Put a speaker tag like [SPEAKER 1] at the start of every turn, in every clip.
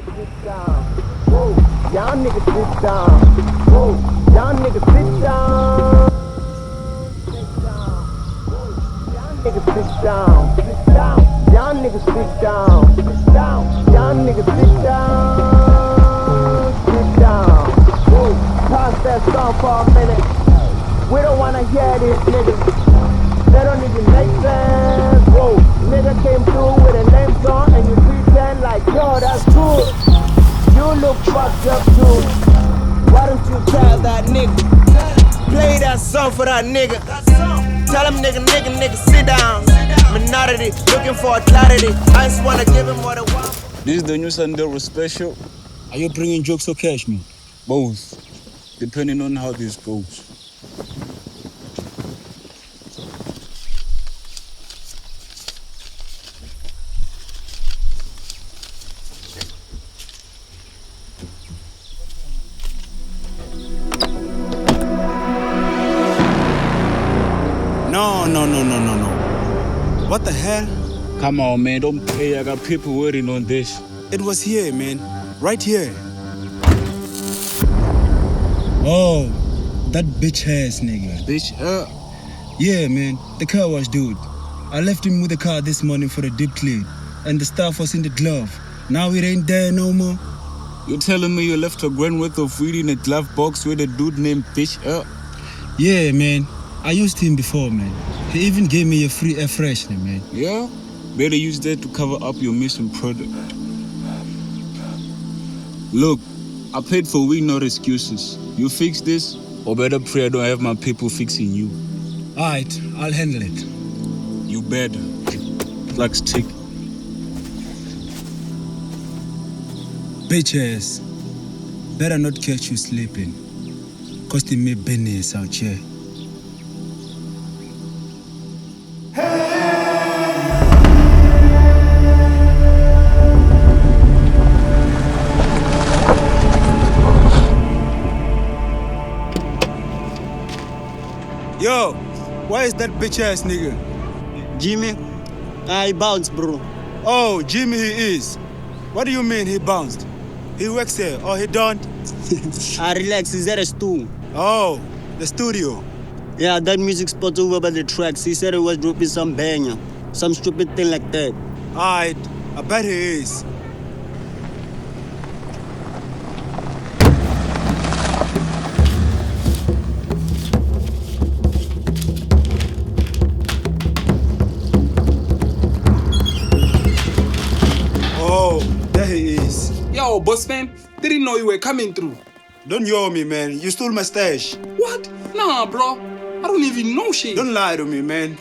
[SPEAKER 1] sit down. Whoa, y'all niggas sit down. Whoa, y'all niggas sit down. Sit down. Whoa, y'all niggas sit down. Sit down. Y'all niggas sit down. Sit down. Y'all niggas sit down. Sit down. Whoa, pass that song for a minute. We don't wanna hear these niggas. They don't even make sense. Whoa, nigga came through with a name song and you pretend like, yo, that's cool. You look fucked up too. Why don't you tell that nigga? Play that song for that nigga. Tell him nigga, sit down. Minority, looking for clarity. I just wanna give him what I want.
[SPEAKER 2] This is the new Sandero special.
[SPEAKER 3] Are you bringing jokes or cash, man?
[SPEAKER 2] Both, depending on how this goes.
[SPEAKER 3] No. What the hell?
[SPEAKER 2] Come on, man, don't play. I got people waiting on this.
[SPEAKER 3] It was here, man. Right here. Oh, that bitch ass nigga.
[SPEAKER 2] Bitch,
[SPEAKER 3] Yeah, man. The car wash dude. I left him with the car this morning for a deep clean. And the stuff was in the glove. Now it ain't there no more.
[SPEAKER 2] You telling me you left a grand worth of weed in a glove box with a dude named Bitch?
[SPEAKER 3] Yeah, man. I used him before, man. He even gave me a free air freshener, man.
[SPEAKER 2] Yeah? Better use that to cover up your missing product. Look, I paid for weed, not excuses. You fix this, or better pray I don't have my people fixing you.
[SPEAKER 3] Alright, I'll handle it.
[SPEAKER 2] You better. Clock's tick.
[SPEAKER 3] Bitch ass. Better not catch you sleeping. Costing me business out here. Yo, why is that bitch ass nigga?
[SPEAKER 4] Jimmy, I bounced, bro.
[SPEAKER 3] Oh, Jimmy he is. What do you mean he bounced? He works here or he don't?
[SPEAKER 4] I relax, he's at a stool.
[SPEAKER 3] Oh, the studio.
[SPEAKER 4] Yeah, that music spot over by the tracks. He said he was dropping some banger. Some stupid thing like that.
[SPEAKER 3] Alright, I bet he is. Oh, there he is.
[SPEAKER 5] Yo, boss man, didn't know you were coming through.
[SPEAKER 3] Don't yo me, man. You stole my stash.
[SPEAKER 5] What? Nah, bro. I don't even know shit.
[SPEAKER 3] Don't lie to me, man.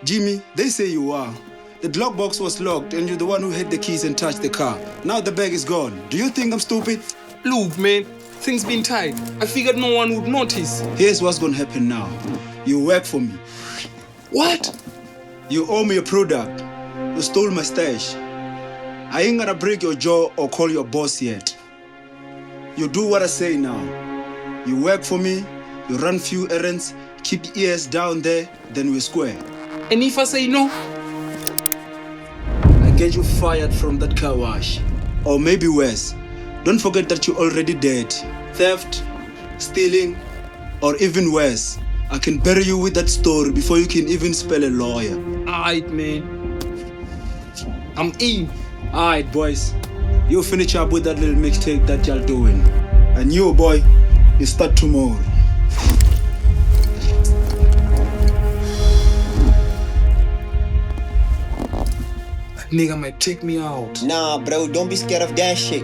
[SPEAKER 3] Jimmy, they say you are. The glove box was locked and you're the one who hid the keys and touched the car. Now the bag is gone. Do you think I'm stupid?
[SPEAKER 5] Look, man, things been tight. I figured no one would notice.
[SPEAKER 3] Here's what's gonna happen now. You work for me.
[SPEAKER 5] What?
[SPEAKER 3] You owe me a product. You stole my stash. I ain't gonna break your jaw or call your boss yet. You do what I say now. You work for me, you run few errands, keep your ears down there, then we square.
[SPEAKER 5] And if I say no?
[SPEAKER 3] I get you fired from that car wash. Or maybe worse. Don't forget that you're already dead. Theft, stealing, or even worse. I can bury you with that story before you can even spell a lawyer.
[SPEAKER 5] Alright, man. I'm in.
[SPEAKER 3] Alright, boys. You finish up with that little mixtape that y'all doing. And you, boy, you start tomorrow.
[SPEAKER 5] That nigga might take me out.
[SPEAKER 4] Nah, bro, don't be scared of that shit.